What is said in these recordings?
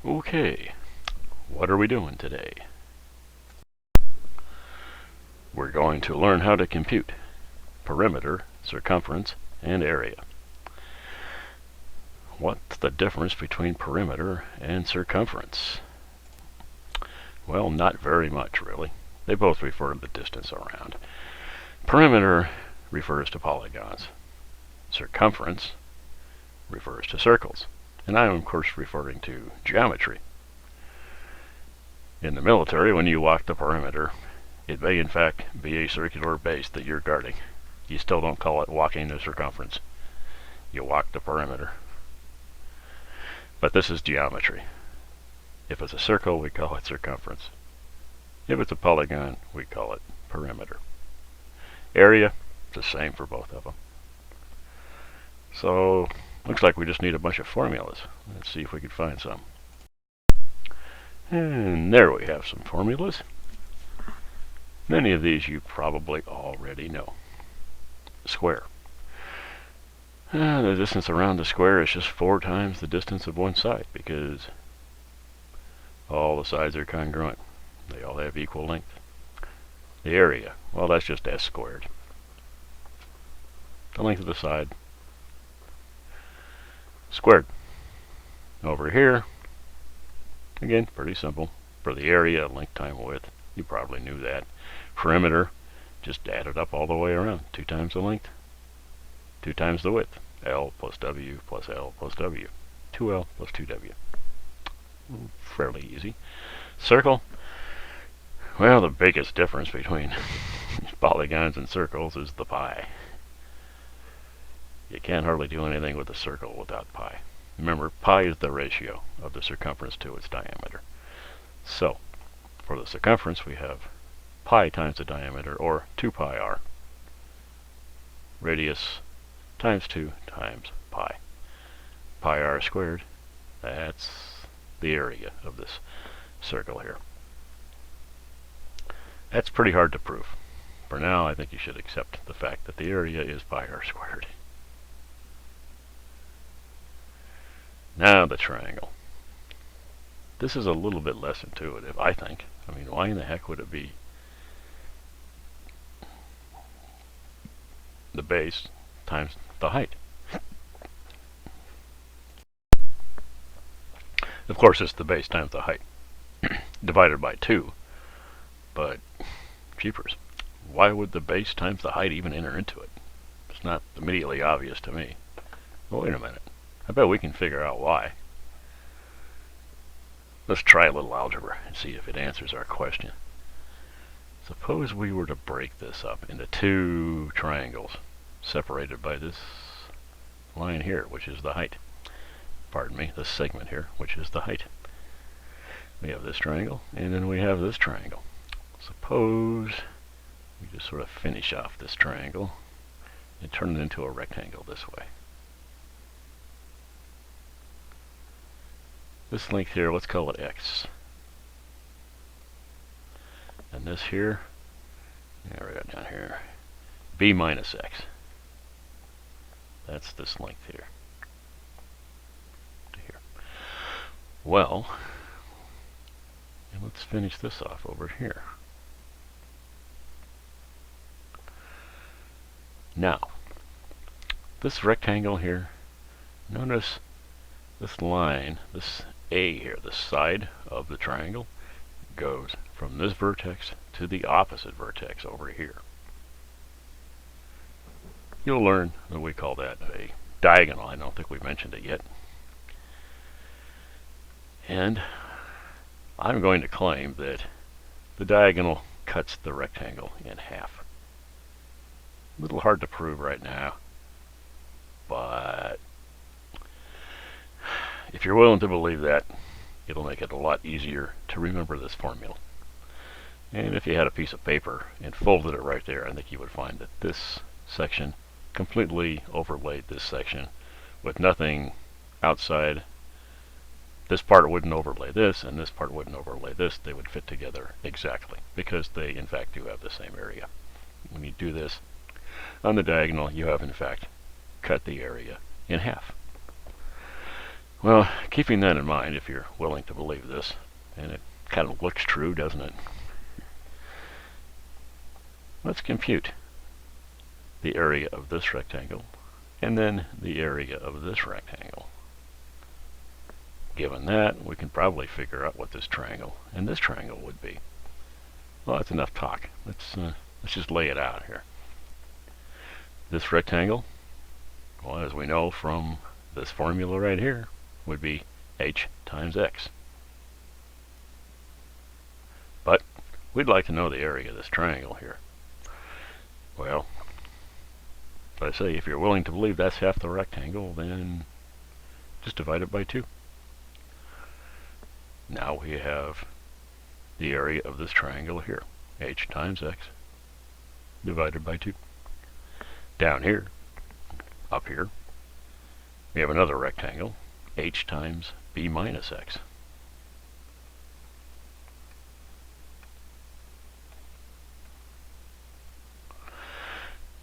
Okay, what are we doing today? We're going to learn how to compute perimeter, circumference, and area. What's the difference between perimeter and circumference? Well, not very much, really. They both refer to the distance around. Perimeter refers to polygons. Circumference refers to circles. And I'm, of course, referring to geometry. In the military, when you walk the perimeter, it may in fact be a circular base that you're guarding. You still don't call it walking the circumference. You walk the perimeter. But this is geometry. If it's a circle, we call it circumference. If it's a polygon, we call it perimeter. Area, it's the same for both of them. So, looks like we just need a bunch of formulas. Let's see if we can find some. And there we have some formulas. Many of these you probably already know. Square. The distance around the square is just 4 times the distance of one side because all the sides are congruent. They all have equal length. The area, well, that's just s squared. The length of the side squared. Over here, again, pretty simple. For the area, length times width, you probably knew that. Perimeter, just add it up all the way around. 2 times the length, 2 times the width. L plus W plus L plus W. 2L plus 2W. Fairly easy. Circle, well, the biggest difference between polygons and circles is the pi. You can't hardly do anything with a circle without pi. Remember, pi is the ratio of the circumference to its diameter. So, for the circumference, we have pi times the diameter, or 2 pi r. Radius times 2 times pi. Pi r squared, that's the area of this circle here. That's pretty hard to prove. For now, I think you should accept the fact that the area is pi r squared. Now the triangle. This is a little bit less intuitive, I think. I mean, why in the heck would it be the base times the height? Of course, it's the base times the height divided by 2. But, jeepers, why would the base times the height even enter into it? It's not immediately obvious to me. Well, wait a minute. I bet we can figure out why. Let's try a little algebra and see if it answers our question. Suppose we were to break this up into 2 triangles separated by this line here, which is the height. Pardon me, this segment here, which is the height. We have this triangle, and then we have this triangle. Suppose we just sort of finish off this triangle and turn it into a rectangle this way. This length here, let's call it x. And this here, there we go down here, b minus x. That's this length here to here. Well, and let's finish this off over here. Now, this rectangle here, notice this line, this A here, the side of the triangle, goes from this vertex to the opposite vertex over here. You'll learn that we call that a diagonal. I don't think we mentioned it yet. And I'm going to claim that the diagonal cuts the rectangle in half. A little hard to prove right now, but if you're willing to believe that, it'll make it a lot easier to remember this formula. And if you had a piece of paper and folded it right there, I think you would find that this section completely overlaid this section with nothing outside. This part wouldn't overlay this, and this part wouldn't overlay this. They would fit together exactly, because they in fact do have the same area. When you do this on the diagonal, you have in fact cut the area in half. Well, keeping that in mind, if you're willing to believe this, and it kind of looks true, doesn't it? Let's compute the area of this rectangle and then the area of this rectangle. Given that, we can probably figure out what this triangle and this triangle would be. Well, that's enough talk. Let's just lay it out here. This rectangle, well, as we know from this formula right here, would be h times x. But we'd like to know the area of this triangle here. Well, I say if you're willing to believe that's half the rectangle, then just divide it by 2. Now we have the area of this triangle here, h times x, divided by 2. Down here, up here, we have another rectangle, h times b minus x.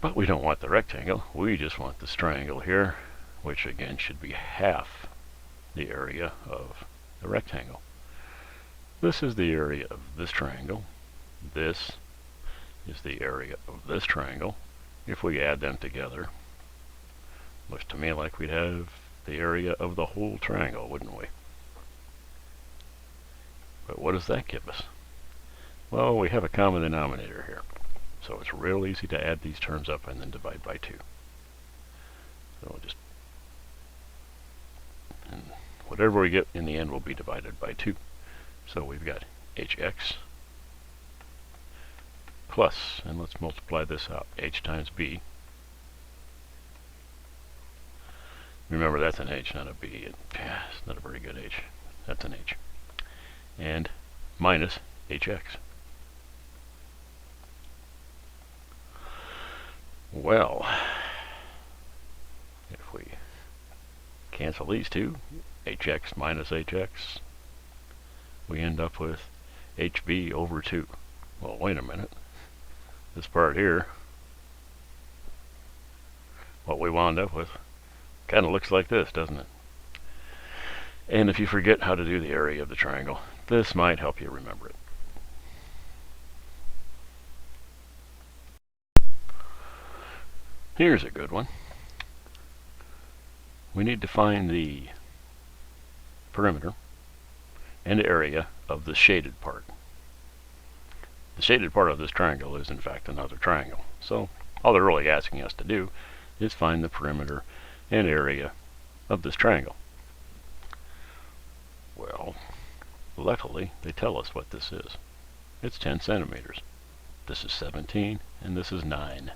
But we don't want the rectangle, we just want this triangle here, which again should be half the area of the rectangle. This is the area of this triangle. This is the area of this triangle. If we add them together, looks to me like we'd have the area of the whole triangle, wouldn't we? But what does that give us? Well, we have a common denominator here. So it's real easy to add these terms up and then divide by 2. So we'll just, and whatever we get in the end will be divided by 2. So we've got hx plus, and let's multiply this out, h times b. Remember, that's an h, not a b. It's not a very good h. That's an h. And minus hx. Well, if we cancel these two, hx minus hx, we end up with hb over 2. Well, wait a minute. This part here, what we wound up with, kind of looks like this, doesn't it? And if you forget how to do the area of the triangle, this might help you remember it. Here's a good one. We need to find the perimeter and area of the shaded part. The shaded part of this triangle is in fact another triangle. So all they're really asking us to do is find the perimeter and area of this triangle. Well, luckily they tell us what this is. It's 10 centimeters. This is 17 and this is 9.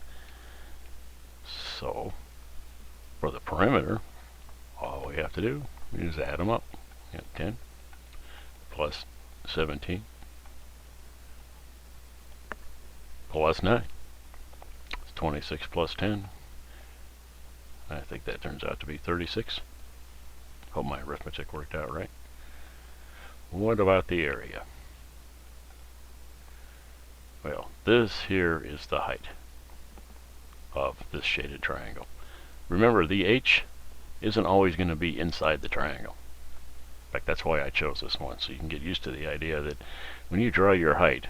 So for the perimeter, all we have to do is add them up. 10 plus 17 plus 9. It's 26 plus 10. I think that turns out to be 36. Hope my arithmetic worked out right. What about the area? Well, this here is the height of this shaded triangle. Remember, the h isn't always going to be inside the triangle. In fact, that's why I chose this one, so you can get used to the idea that when you draw your height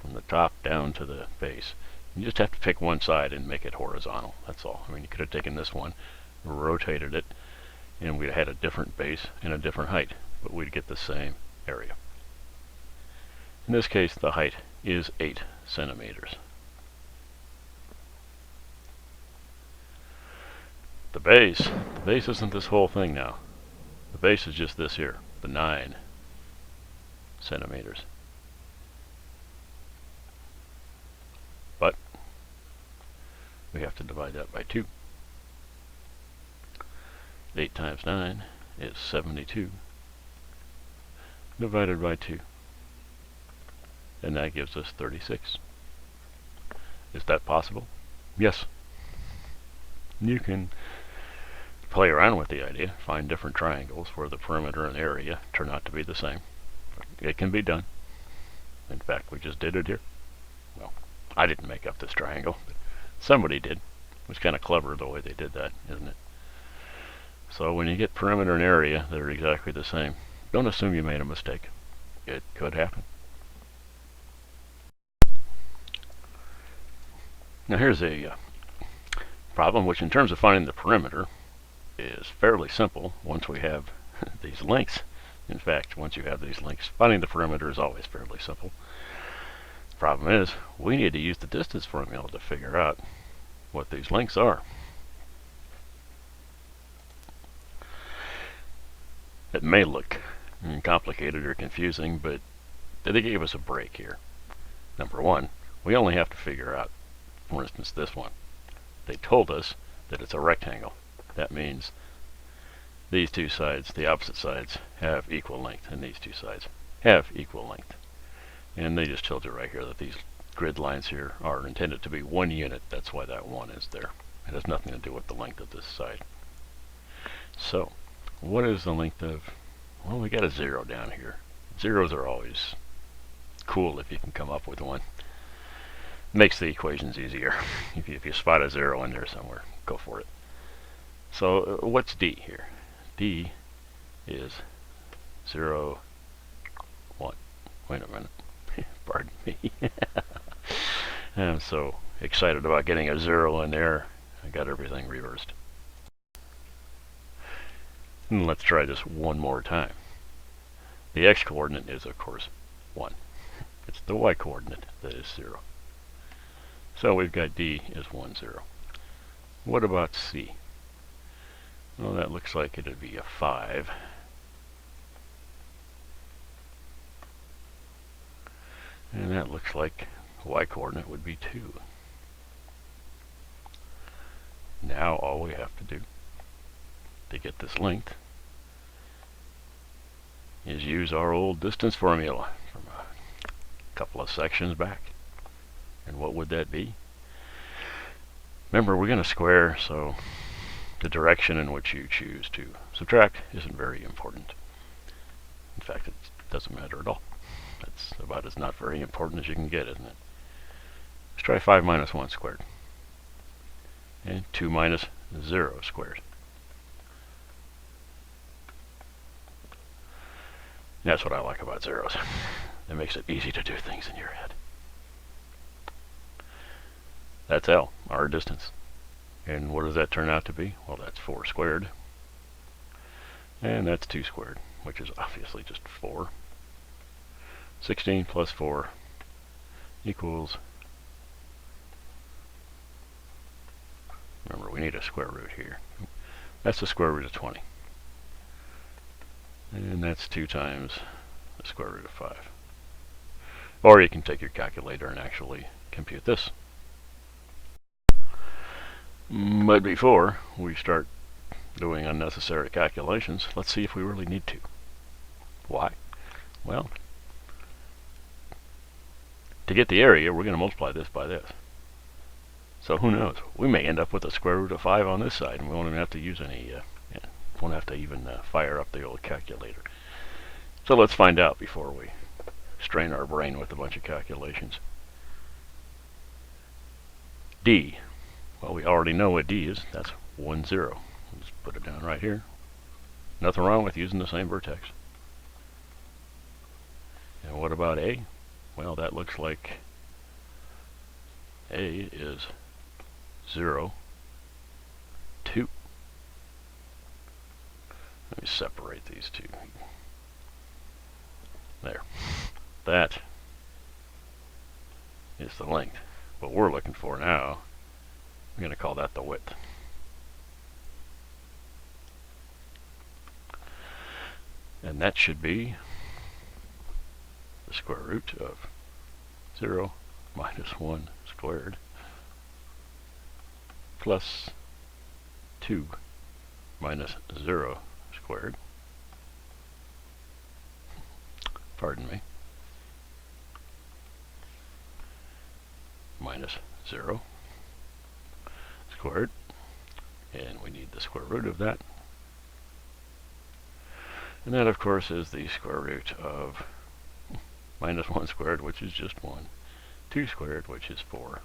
from the top down to the base, you just have to pick one side and make it horizontal. That's all. I mean, you could have taken this one, rotated it, and we'd have had a different base and a different height, but we'd get the same area. In this case, the height is 8 centimeters. The base isn't this whole thing now. The base is just this here, the 9 centimeters. But we have to divide that by 2. 8 times 9 is 72 divided by 2. And that gives us 36. Is that possible? Yes. You can play around with the idea, find different triangles where the perimeter and area turn out to be the same. It can be done. In fact, we just did it here. Well, I didn't make up this triangle, but somebody did. It was kind of clever the way they did that, isn't it? So when you get perimeter and area that are exactly the same, don't assume you made a mistake. It could happen. Now here's a problem which in terms of finding the perimeter is fairly simple once we have these lengths. In fact, once you have these lengths, finding the perimeter is always fairly simple. The problem is we need to use the distance formula to figure out what these lengths are. It may look complicated or confusing, but they gave us a break here. Number one, we only have to figure out, for instance, this one. They told us that it's a rectangle. That means these two sides, the opposite sides, have equal length, and these two sides have equal length. And they just told you right here that these grid lines here are intended to be 1 unit. That's why that 1 is there. It has nothing to do with the length of this side. So, what is the length of, well, we got a 0 down here. Zeros are always cool if you can come up with one. Makes the equations easier. If you spot a 0 in there somewhere, go for it. So what's D here? D is 0, 1. Wait a minute. Pardon me. I'm so excited about getting a 0 in there. I got everything reversed. And let's try this one more time. The x-coordinate is, of course, 1. It's the y-coordinate that is 0. So we've got D is 1, 0. What about C? Well, that looks like it'd be a 5. And that looks like y-coordinate would be 2. Now all we have to do to get this length is use our old distance formula from a couple of sections back. And what would that be? Remember, we're going to square, so the direction in which you choose to subtract isn't very important. In fact, it doesn't matter at all. That's about as not very important as you can get, isn't it? Let's try 5 minus 1 squared. And 2 minus 0 squared. That's what I like about zeros. It makes it easy to do things in your head. That's L, our distance. And what does that turn out to be? Well, that's 4 squared. And that's 2 squared, which is obviously just 4. 16 plus 4 equals, remember we need a square root here. That's the square root of 20. And that's 2 times the square root of 5. Or you can take your calculator and actually compute this. But before we start doing unnecessary calculations, let's see if we really need to. Why? Well, to get the area, we're going to multiply this by this. So who knows? We may end up with a square root of 5 on this side, and we won't even have to use any, won't have to even fire up the old calculator. So let's find out before we strain our brain with a bunch of calculations. D. Well, we already know what D is. That's 1, 0. Let's put it down right here. Nothing wrong with using the same vertex. And what about A? Well, that looks like A is 0, 2. Let me separate these two. There. That is the length. What we're looking for now, I'm going to call that the width. And that should be the square root of 0 minus 1 squared plus 2 minus 0 squared. Pardon me. Minus 0 squared. And we need the square root of that. And that, of course, is the square root of minus 1 squared, which is just 1. 2 squared, which is 4.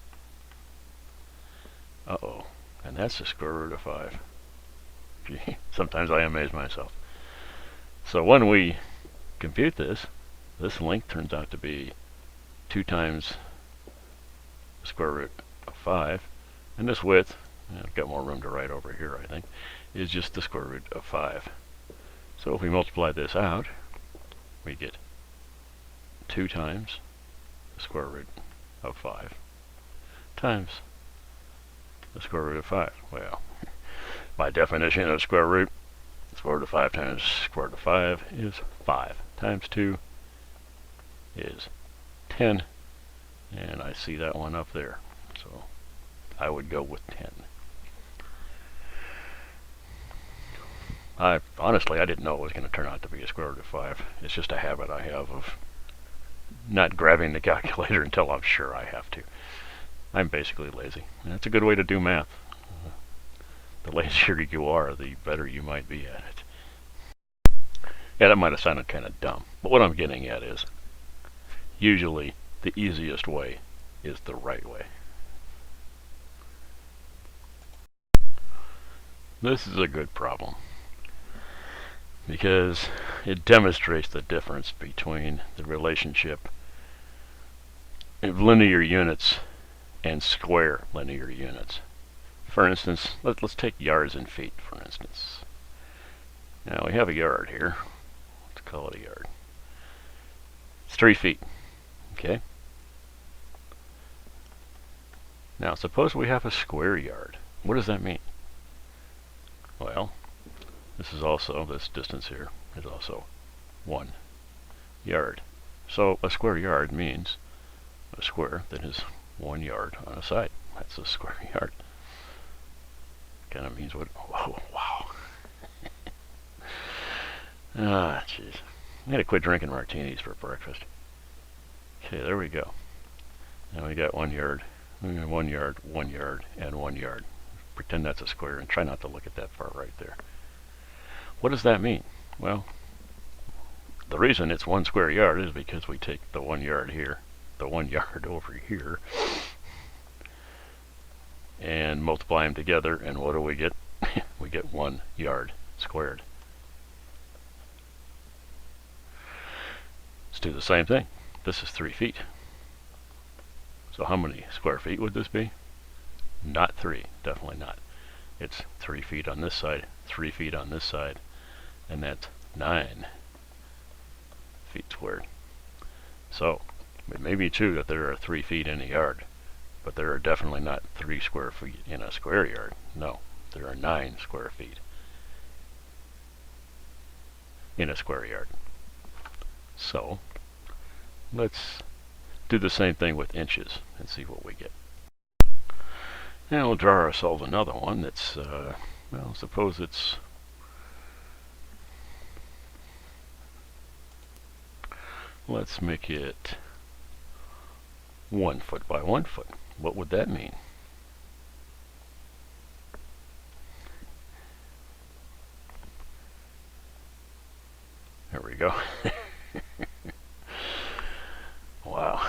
Uh-oh. And that's the square root of 5. Sometimes I amaze myself. So when we compute this, this length turns out to be 2 times the square root of 5, and this width, I've got more room to write over here, I think, is just the square root of 5. So if we multiply this out, we get 2 times the square root of 5 times the square root of 5. Well, by definition of square root, square root of 5 times square root of 5 is 5. Times 2 is 10. And I see that one up there. So I would go with 10. Honestly, I didn't know it was going to turn out to be a square root of 5. It's just a habit I have of not grabbing the calculator until I'm sure I have to. I'm basically lazy. And that's a good way to do math. The lazier you are, the better you might be at it. Yeah, that might have sounded kind of dumb. But what I'm getting at is, usually the easiest way is the right way. This is a good problem, because it demonstrates the difference between the relationship of linear units and square linear units. For instance, let's take yards and feet, for instance. Now we have a yard here. Let's call it a yard. It's 3 feet. Okay? Now suppose we have a square yard. What does that mean? Well, this distance here is also 1 yard. So a square yard means a square that is 1 yard on a side. That's a square yard. Kind of means what? Whoa, wow. Ah, jeez. I gotta quit drinking martinis for breakfast. Okay, there we go. Now we got 1 yard, 1 yard, 1 yard, and 1 yard. Pretend that's a square and try not to look at that part right there. What does that mean? Well, the reason it's 1 square yard is because we take the 1 yard here, the 1 yard over here, and multiply them together, and what do we get? We get 1 yard squared. Let's do the same thing. This is 3 feet. So how many square feet would this be? Not 3, definitely not. It's 3 feet on this side, 3 feet on this side, and that's 9 feet squared. So it may be true that there are 3 feet in a yard, but there are definitely not 3 square feet in a square yard. No, there are 9 square feet in a square yard. So let's do the same thing with inches and see what we get. Now we'll draw ourselves another one that's, well, suppose it's let's make it 1 foot by 1 foot. What would that mean? There we go. Wow.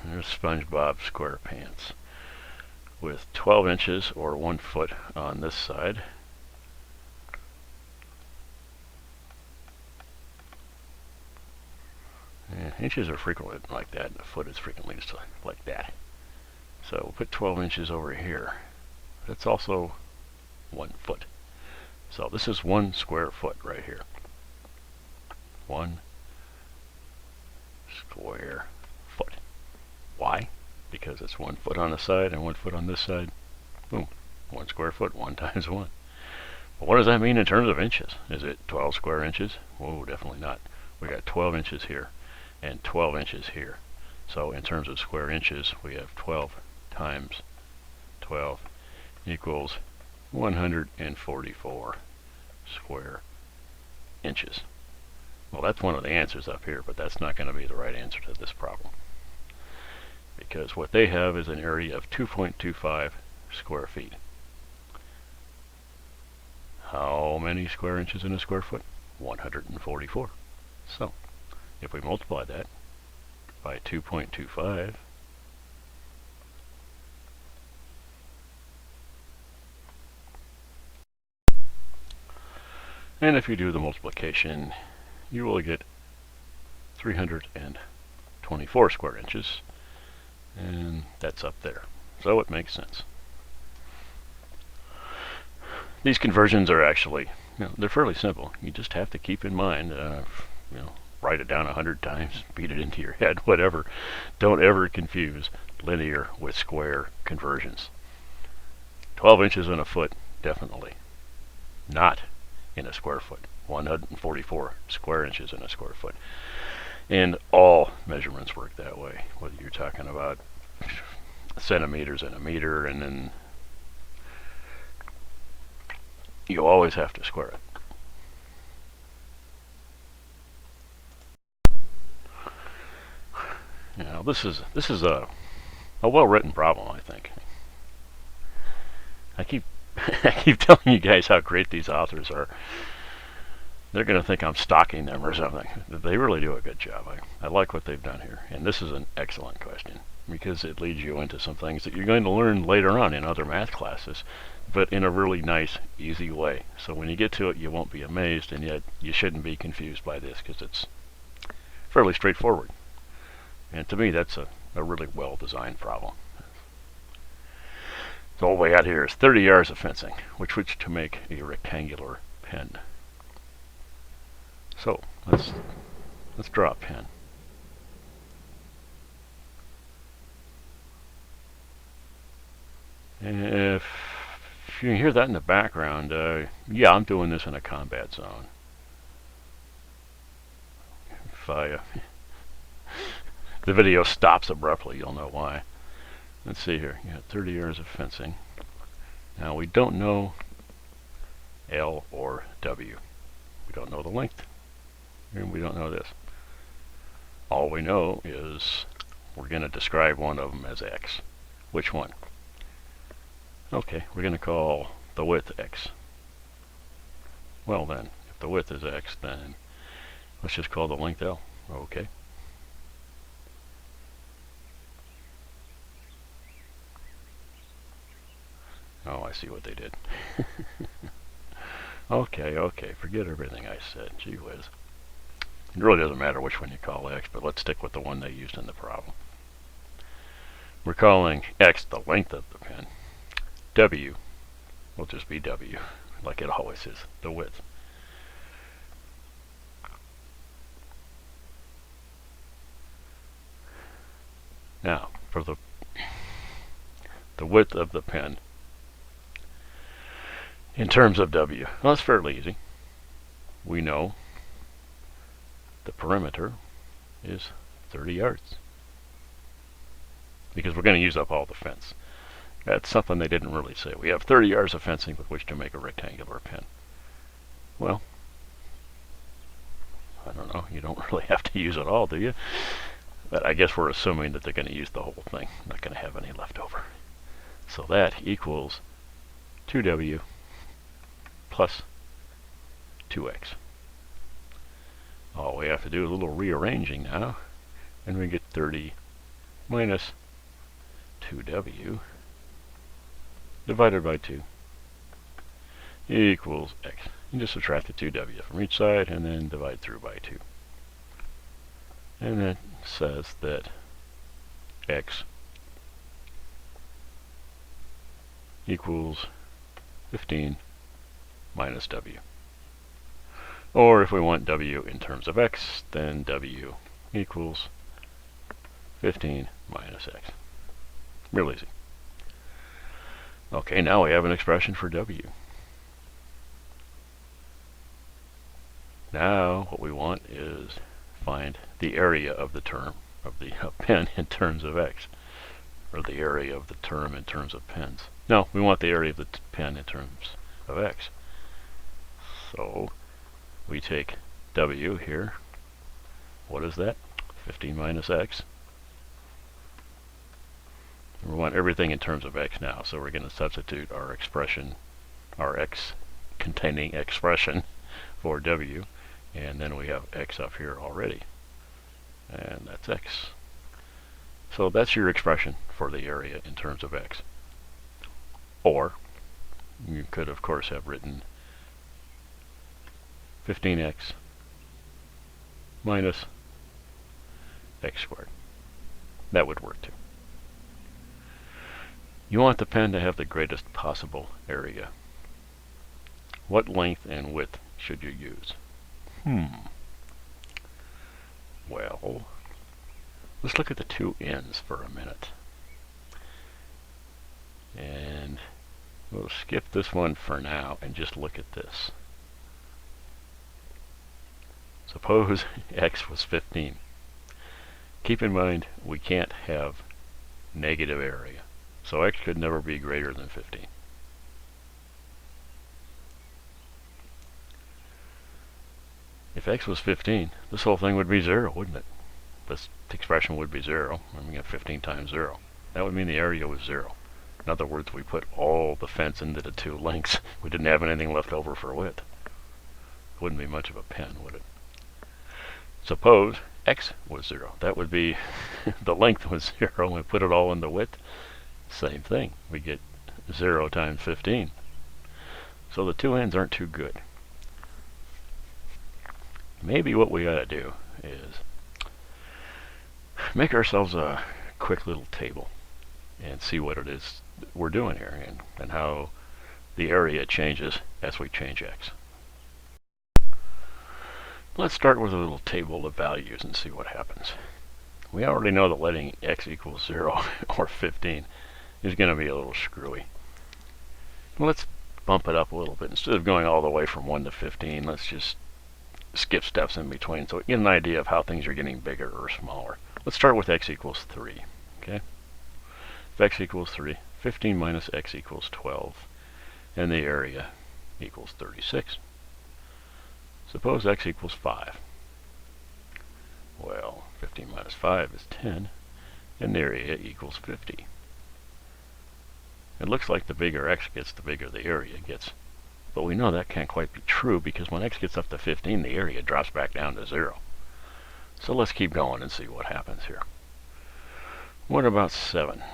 There's SpongeBob SquarePants with 12 inches or 1 foot on this side. And inches are frequently like that, and a foot is frequently just like that. So we'll put 12 inches over here. That's also 1 foot. So this is 1 square foot right here. 1 square foot. Why? Because it's 1 foot on the side and 1 foot on this side. Boom. 1 square foot, 1 times 1. But what does that mean in terms of inches? Is it 12 square inches? Whoa, definitely not. We got 12 inches here and 12 inches here. So in terms of square inches, we have 12 times 12 equals 144 square inches. Well, that's one of the answers up here, but that's not going to be the right answer to this problem. Because what they have is an area of 2.25 square feet. How many square inches in a square foot? 144. So, if we multiply that by 2.25, And if you do the multiplication, you will get 324 square inches, and that's up there. So it makes sense. These conversions are actually, they're fairly simple. You just have to keep in mind, write it down 100 times, beat it into your head, whatever. Don't ever confuse linear with square conversions. 12 inches in a foot, definitely. Not in a square foot. 144 square inches in a square foot. And all measurements work that way, whether you're talking about centimeters in a meter, and then you always have to square it. Now this is a well-written problem, I think. I keep telling you guys how great these authors are. They're going to think I'm stalking them or something. They really do a good job. I like what they've done here. And this is an excellent question, because it leads you into some things that you're going to learn later on in other math classes, but in a really nice, easy way. So when you get to it, you won't be amazed, and yet you shouldn't be confused by this, because it's fairly straightforward. And to me, that's a really well-designed problem. So all the way out here is 30 yards of fencing, which to make a rectangular pen. So let's draw a pen. And if you can hear that in the background, yeah, I'm doing this in a combat zone. If the video stops abruptly, you'll know why. Let's see here. You got 30 yards of fencing. Now we don't know L or W. We don't know the length. And we don't know this. All we know is we're going to describe one of them as X. Which one? Okay, we're going to call the width X. Well then, if the width is X, then let's just call the length L. Okay. Oh, I see what they did. Okay, forget everything I said. Gee whiz. It really doesn't matter which one you call X, but let's stick with the one they used in the problem. We're calling X the length of the pen. W will just be W, like it always is, the width. Now, for the width of the pen, in terms of W, well, it's fairly easy. We know the perimeter is 30 yards, because we're going to use up all the fence. That's something they didn't really say. We have 30 yards of fencing with which to make a rectangular pen. Well, I don't know. You don't really have to use it all, do you? But I guess we're assuming that they're going to use the whole thing. Not going to have any left over. So that equals 2W plus 2X. All we have to do is a little rearranging now, and we get 30 minus 2W divided by 2 equals X. You just subtract the 2W from each side and then divide through by 2. And that says that X equals 15 minus W. Or if we want W in terms of X, then W equals 15 minus X. Real easy. Okay, now we have an expression for W. Now what we want is find the area of the term of the pen in terms of X, or the area of the term in terms of pens. No, we want the area of the pen in terms of X. So we take W here. What is that? 15 minus X. We want everything in terms of X now, so we're going to substitute our expression, our X containing expression for W, and then we have X up here already, and that's X. So that's your expression for the area in terms of X. Or you could of course have written 15x minus x squared. That would work too. You want the pen to have the greatest possible area. What length and width should you use? Well, let's look at the two ends for a minute. And we'll skip this one for now and just look at this. Suppose x was 15. Keep in mind, we can't have negative area. So x could never be greater than 15. If x was 15, this whole thing would be 0, wouldn't it? This expression would be 0. And we got 15 times 0. That would mean the area was 0. In other words, we put all the fence into the two lengths. We didn't have anything left over for width. Wouldn't be much of a pen, would it? Suppose x was 0. That would be the length was 0, and we put it all in the width. Same thing. We get 0 times 15. So the two ends aren't too good. Maybe what we ought to do is make ourselves a quick little table and see what it is we're doing here and how the area changes as we change x. Let's start with a little table of values and see what happens. We already know that letting x equal 0 or 15 is going to be a little screwy. Let's bump it up a little bit. Instead of going all the way from 1 to 15, let's just skip steps in between so we get an idea of how things are getting bigger or smaller. Let's start with x equals 3. Okay? If x equals 3, 15 minus x equals 12, and the area equals 36. Suppose x equals 5. Well, 15 minus 5 is 10, and the area equals 50. It looks like the bigger x gets, the bigger the area gets. But we know that can't quite be true because when x gets up to 15, the area drops back down to 0. So let's keep going and see what happens here. What about 7?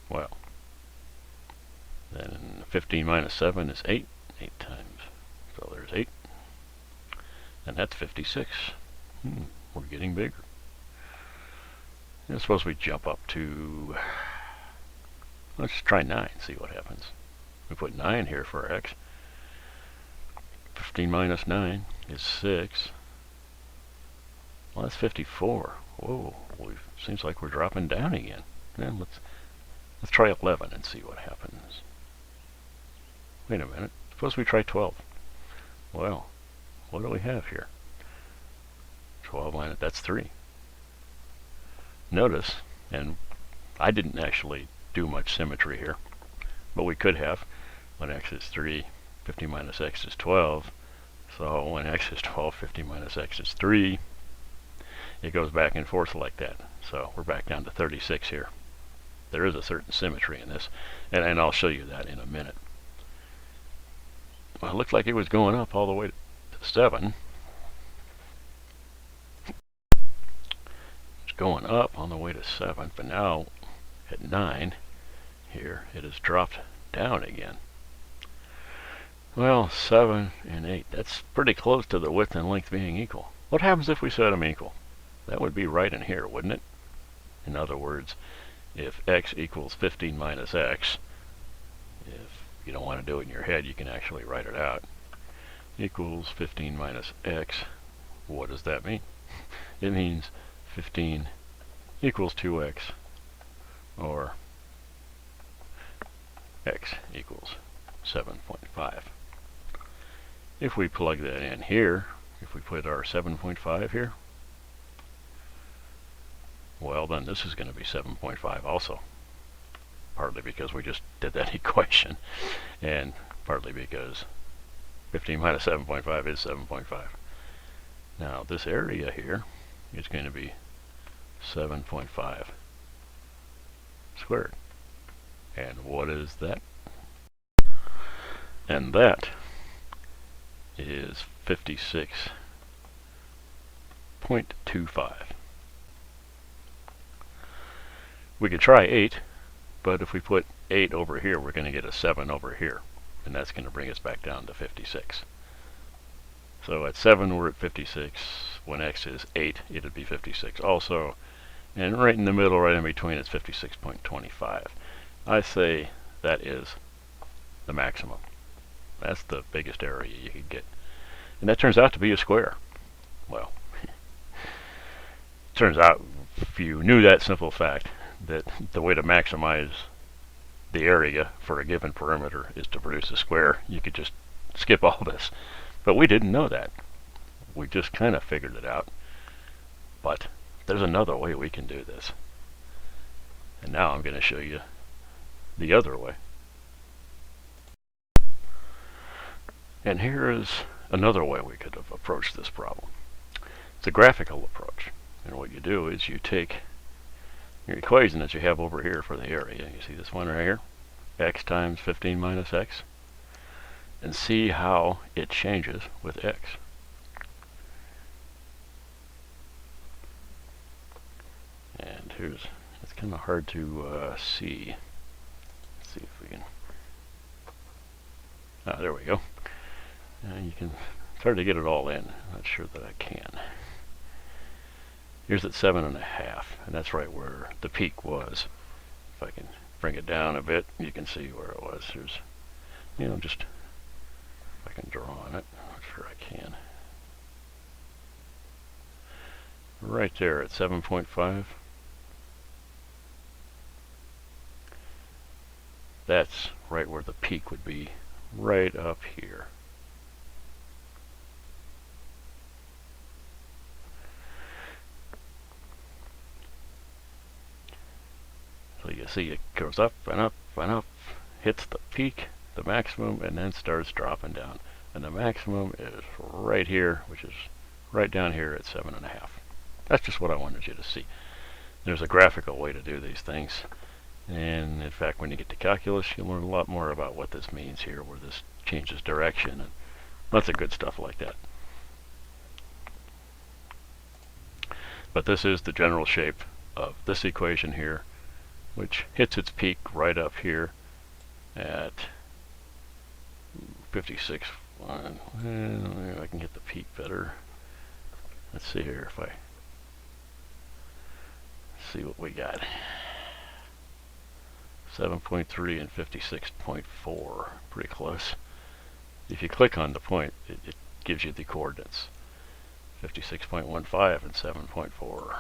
Well, then 15 minus 7 is 8. 8 times. So there's 8. And that's 56. We're getting bigger. And suppose we jump up to, let's try 9, see what happens. We put 9 here for x. 15 minus 9 is 6. Well, that's 54. Whoa, seems like we're dropping down again. Then let's try 11 and see what happens. Wait a minute. Suppose we try 12. Well, what do we have here? 12 minus, that's 3. Notice, and I didn't actually do much symmetry here, but we could have. When x is 3, 50 minus x is 12. So when x is 12, 50 minus x is 3. It goes back and forth like that. So we're back down to 36 here. There is a certain symmetry in this, and I'll show you that in a minute. Well, it looked like it was going up all the way to 7. It's going up on the way to 7, but now at 9 here it has dropped down again. Well, 7 and 8, that's pretty close to the width and length being equal. What happens if we set them equal? That would be right in here, wouldn't it? In other words, if x equals 15 minus x, if you don't want to do it in your head, you can actually write it out, equals 15 minus x, what does that mean? It means 15 equals 2x, or x equals 7.5. If we plug that in here, if we put our 7.5 here, well, then this is going to be 7.5 also. Partly because we just did that equation, and partly because 15 minus 7.5 is 7.5. Now, this area here is going to be 7.5 squared. And what is that? And that is 56.25. We could try 8, but if we put 8 over here, we're going to get a 7 over here, and that's going to bring us back down to 56. So at 7 we're at 56. When x is 8, it would be 56 also. And right in the middle, right in between, it's 56.25. I say that is the maximum. That's the biggest area you could get. And that turns out to be a square. Well, turns out, if you knew that simple fact, that the way to maximize the area for a given perimeter is to produce a square, you could just skip all this. But we didn't know that. We just kind of figured it out. But there's another way we can do this. And now I'm going to show you the other way. And here is another way we could have approached this problem. It's a graphical approach. And what you do is you take your equation that you have over here for the area. You see this one right here? X times 15 minus x. And see how it changes with x. And here's, it's kind of hard to see. Let's see if we can, there we go. You can, it's hard to get it all in. I'm not sure that I can. Here's at 7.5, and that's right where the peak was. If I can bring it down a bit, you can see where it was. Here's, you know, just, if I can draw on it, I'm not sure I can. Right there at 7.5. That's right where the peak would be, right up here. So you see it goes up and up and up, hits the peak, the maximum, and then starts dropping down. And the maximum is right here, which is right down here at 7.5. That's just what I wanted you to see. There's a graphical way to do these things. And in fact, when you get to calculus, you'll learn a lot more about what this means here, where this changes direction, and lots of good stuff like that. But this is the general shape of this equation here, which hits its peak right up here at 56. Well, maybe I can get the peak better. Let's see here if I see what we got. 7.3 and 56.4, pretty close. If you click on the point, it gives you the coordinates. 56.15 and 7.4.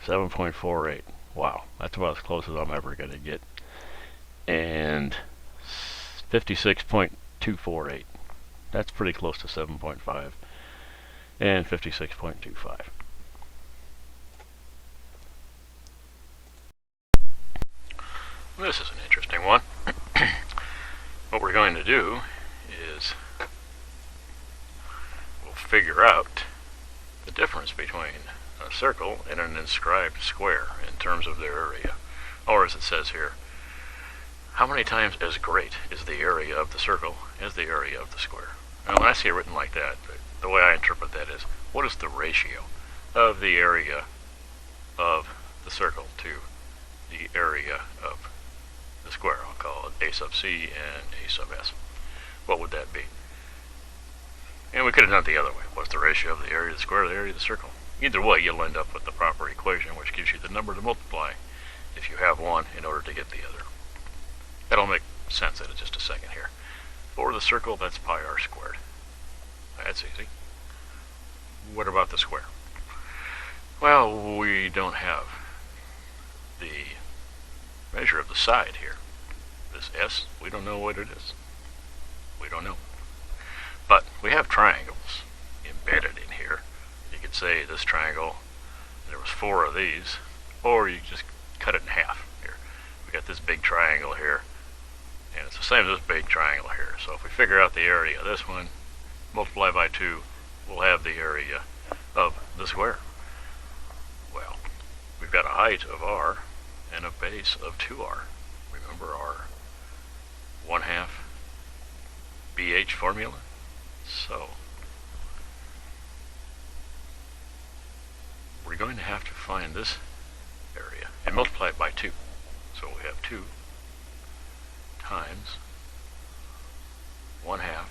7.48. Wow, that's about as close as I'm ever going to get. And 56.248. That's pretty close to 7.5. And 56.25. This is an interesting one. What we're going to do is we'll figure out the difference between a circle and an inscribed square in terms of their area. Or as it says here, how many times as great is the area of the circle as the area of the square? Now when I see it written like that, the way I interpret that is, what is the ratio of the area of the circle to the area of the square? I'll call it a sub c and a sub s. What would that be? And we could have done it the other way. What's the ratio of the area of the square to the area of the circle? Either way, you'll end up with the proper equation, which gives you the number to multiply if you have one in order to get the other. That'll make sense in just a second here. For the circle, that's pi r squared. That's easy. What about the square? Well, we don't have the measure of the side here. This s, we don't know what it is. We don't know. But we have triangles embedded in here. You could say this triangle, there was 4 of these, or you just cut it in half here. We got this big triangle here, and it's the same as this big triangle here. So if we figure out the area of this one, multiply by 2, we'll have the area of the square. Well, we've got a height of r and a base of 2r. Remember our 1/2 BH formula? So we're going to have to find this area and multiply it by 2. So we have 2 times 1/2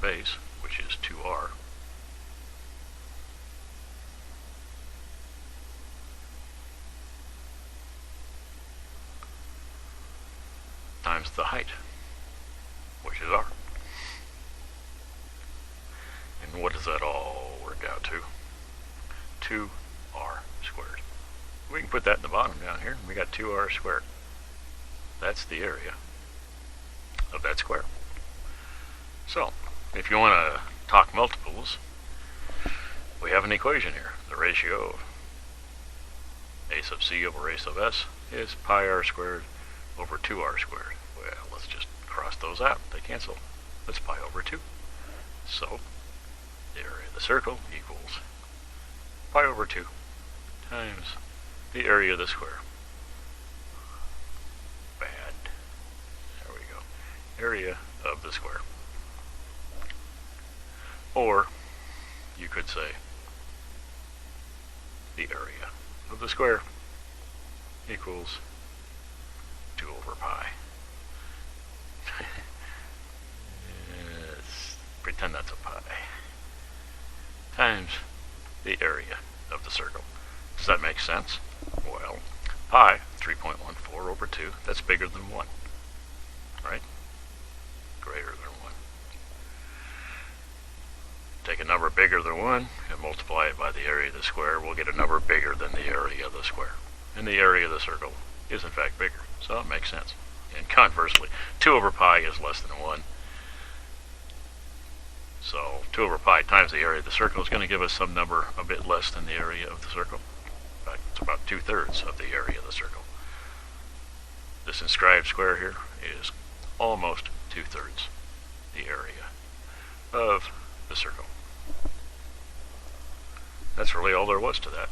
base, which is 2r, times the height, which is r. And what does that all work out to? 2r squared. We can put that in the bottom down here. We got 2r squared. That's the area of that square. So, if you want to talk multiples, we have an equation here. The ratio of a sub c over a sub s is pi r squared over 2r squared. Well, let's just cross those out. They cancel. That's pi over 2. So, the area of the circle equals pi over 2 times the area of the square. Bad. There we go. Area of the square. Or, you could say, the area of the square equals 2 over pi. Pretend that's a pi. Times the area of the circle. Does that make sense? Well, pi, 3.14 over 2, that's bigger than 1. Right? Greater than 1. Take a number bigger than 1 and multiply it by the area of the square. We'll get a number bigger than the area of the square. And the area of the circle is in fact bigger. So it makes sense. And conversely, 2 over pi is less than 1. So 2 over pi times the area of the circle is going to give us some number a bit less than the area of the circle. In fact, it's about 2/3 of the area of the circle. This inscribed square here is almost 2/3 the area of the circle. That's really all there was to that.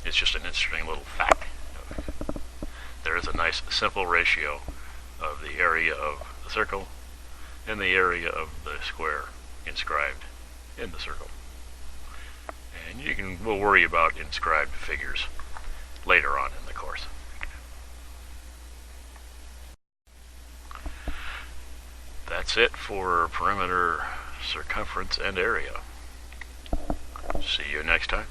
It's just an interesting little fact. There is a nice simple ratio of the area of the circle and the area of the square inscribed in the circle. And we'll worry about inscribed figures later on in the course. That's it for perimeter, circumference, and area. See you next time.